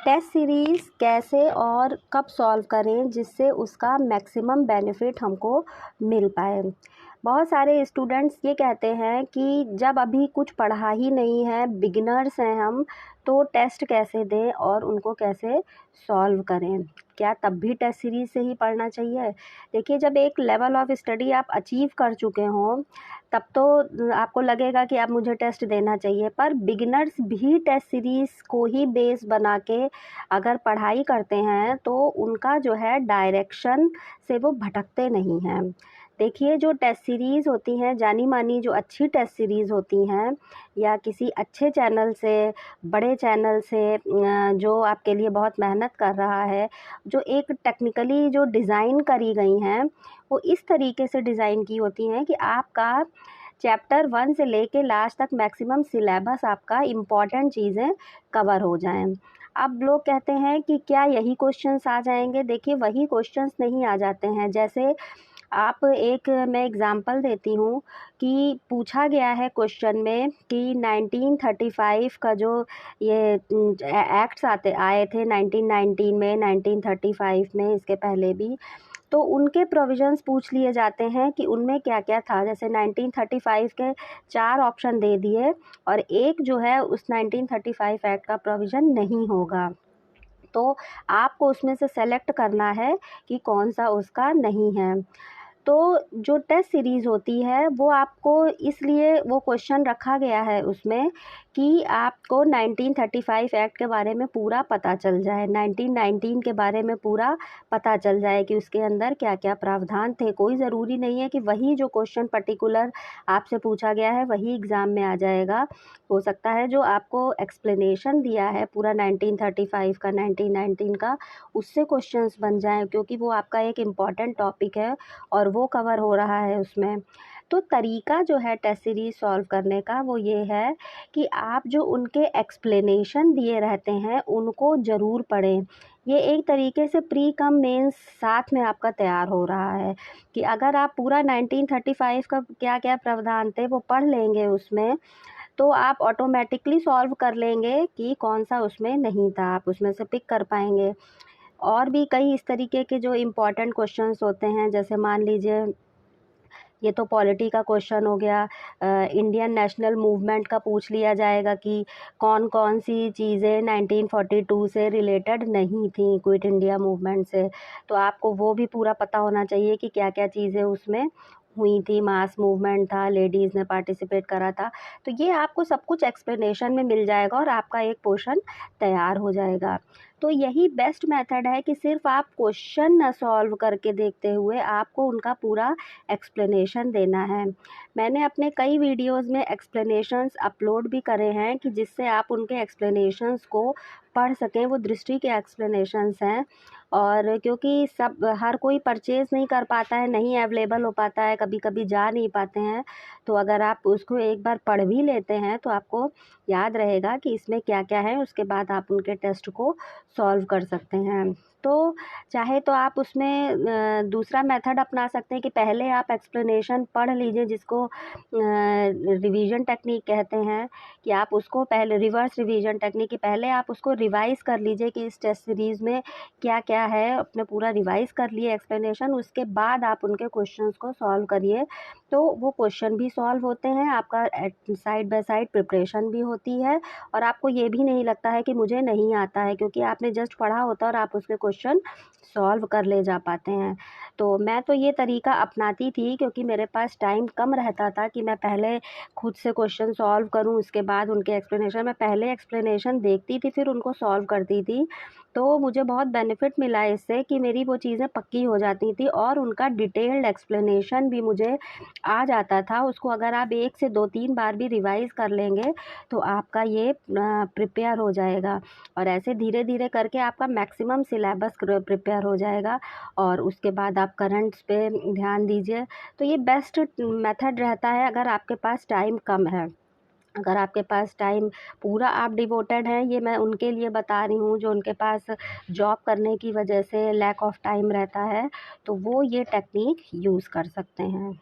Test series कैसे और कब सॉल्व करें जिससे उसका मैक्सिमम बेनिफिट हमको मिल पाए। बहुत सारे स्टूडेंट्स ये कहते हैं कि जब अभी कुछ पढ़ा ही नहीं है, बिगिनर्स हैं हम, तो टेस्ट कैसे दें और उनको कैसे सॉल्व करें। क्या तब भी टेस्ट सीरीज़ से ही पढ़ना चाहिए? देखिए, जब एक लेवल ऑफ स्टडी आप अचीव कर चुके हों तब तो आपको लगेगा कि अब मुझे टेस्ट देना चाहिए, पर बिगिनर्स भी टेस्ट सीरीज़ को ही बेस बना के अगर पढ़ाई करते हैं तो उनका जो है डायरेक्शन से वो भटकते नहीं हैं। देखिए, जो टेस्ट सीरीज़ होती हैं, जानी मानी जो अच्छी टेस्ट सीरीज़ होती हैं या किसी अच्छे चैनल से, बड़े चैनल से जो आपके लिए बहुत मेहनत कर रहा है, जो एक टेक्निकली जो डिज़ाइन करी गई हैं, वो इस तरीके से डिज़ाइन की होती हैं कि आपका चैप्टर 1 से लेके लास्ट तक मैक्सिमम सिलेबस आपका इम्पॉर्टेंट चीज़ें कवर हो जाएँ। अब लोग कहते हैं कि क्या यही क्वेश्चंस आ जाएंगे? देखिए, वही क्वेश्चंस नहीं आ जाते हैं। जैसे मैं एग्ज़ाम्पल देती हूँ कि पूछा गया है क्वेश्चन में कि 1935 का जो ये एक्ट्स आए थे 1919 में, 1935 में, इसके पहले भी, तो उनके प्रोविज़न्स पूछ लिए जाते हैं कि उनमें क्या-क्या था। जैसे 1935 के 4 ऑप्शन दे दिए और एक जो है उस 1935 एक्ट का प्रोविज़न नहीं होगा। तो आपको उसमें से सेलेक्ट करना है कि कौन-सा उसका नहीं है। तो जो टेस्ट सीरीज़ होती है वो आपको इसलिए वो क्वेश्चन रखा गया है उसमें कि आपको 1935 एक्ट के बारे में पूरा पता चल जाए, 1919 के बारे में पूरा पता चल जाए कि उसके अंदर क्या-क्या प्रावधान थे। कोई ज़रूरी नहीं है कि वही जो क्वेश्चन पर्टिकुलर आपसे पूछा गया है वही एग्ज़ाम में आ जाएगा। हो सकता है जो आपको एक्सप्लेनेशन दिया है पूरा 1935 का, 1919 का, उससे क्वेश्चंस बन जाएँ, क्योंकि वो आपका एक इम्पॉर्टेंट टॉपिक है और वो कवर हो रहा है उसमें। तो तरीका जो है टेस्ट सीरीज़ सॉल्व करने का वो ये है कि आप जो उनके एक्सप्लेनेशन दिए रहते हैं उनको ज़रूर पढ़ें। ये एक तरीके से प्री कम मेंस साथ में आपका तैयार हो रहा है कि अगर आप पूरा 1935 का क्या-क्या प्रावधान थे वो पढ़ लेंगे उसमें, तो आप ऑटोमेटिकली सॉल्व कर लेंगे कि कौन-सा उसमें नहीं था, आप उसमें से पिक कर पाएँगे। और भी कई इस तरीके के जो इम्पोर्टेंट क्वेश्चंस होते हैं, जैसे मान लीजिए, ये तो पॉलिटी का क्वेश्चन हो गया, इंडियन नेशनल मूवमेंट का पूछ लिया जाएगा कि कौन-कौन सी चीज़ें 1942 से रिलेटेड नहीं थी, क्विट इंडिया मूवमेंट से। तो आपको वो भी पूरा पता होना चाहिए कि क्या-क्या चीज़ें उसमें हुई थी, मास मूवमेंट था, लेडीज़ ने पार्टिसिपेट करा था। तो ये आपको सब कुछ एक्सप्लेनेशन में मिल जाएगा और आपका एक पोर्शन तैयार हो जाएगा। तो यही बेस्ट मेथड है कि सिर्फ़ आप क्वेश्चन ना सॉल्व करके देखते हुए आपको उनका पूरा एक्सप्लेनेशन देना है। मैंने अपने कई वीडियोज़ में एक्सप्लेनेशंस अपलोड भी करे हैं कि जिससे आप उनके एक्सप्लेनेशंस को पढ़ सकें। वो दृष्टि के एक्सप्लेनेशंस हैं, और क्योंकि हर कोई परचेज़ नहीं कर पाता है, नहीं अवेलेबल हो पाता है, कभी-कभी जा नहीं पाते हैं, तो अगर आप उसको एक बार पढ़ भी लेते हैं तो आपको याद रहेगा कि इसमें क्या-क्या है, उसके बाद आप उनके टेस्ट को सॉल्व कर सकते हैं। तो चाहे तो आप उसमें दूसरा मेथड अपना सकते हैं कि पहले आप एक्सप्लेनेशन पढ़ लीजिए, जिसको रिवीजन टेक्निक कहते हैं, कि आप उसको पहले रिवर्स रिवीजन टेक्निक कि पहले आप उसको रिवाइज़ कर लीजिए कि इस टेस्ट सीरीज़ में क्या-क्या है, अपने पूरा रिवाइज़ कर लिए एक्सप्लेनेशन, उसके बाद आप उनके क्वेश्चंस को सॉल्व करिए। तो वो क्वेश्चन भी सॉल्व होते हैं, आपका साइड बाय साइड प्रिपरेशन भी होती है और आपको ये भी नहीं लगता है कि मुझे नहीं आता है, क्योंकि आपने जस्ट पढ़ा होता है और आप उसके क्वेश्चन सॉल्व कर ले जा पाते हैं। तो मैं तो ये तरीका अपनाती थी, क्योंकि मेरे पास टाइम कम रहता था कि मैं पहले खुद से क्वेश्चन सॉल्व करूं, उसके बाद उनके एक्सप्लेनेशन, मैं पहले एक्सप्लेनेशन देखती थी फिर उनको सॉल्व करती थी। तो मुझे बहुत बेनिफिट मिला इससे कि मेरी वो चीज़ें पक्की हो जाती थी और उनका डिटेल्ड एक्सप्लेनेशन भी मुझे आ जाता था। उसको अगर आप 1 से 2-3 बार भी रिवाइज़ कर लेंगे तो आपका ये प्रिपेयर हो जाएगा, और ऐसे धीरे-धीरे करके आपका मैक्सिमम सिलेबस प्रिपेयर हो जाएगा और उसके बाद आप करंट्स पे ध्यान दीजिए। तो ये बेस्ट मेथड रहता है अगर आपके पास टाइम कम है। अगर आपके पास टाइम पूरा आप डिवोटेड हैं, ये मैं उनके लिए बता रही हूँ जो उनके पास जॉब करने की वजह से लैक ऑफ टाइम रहता है, तो वो ये टेक्निक यूज़ कर सकते हैं।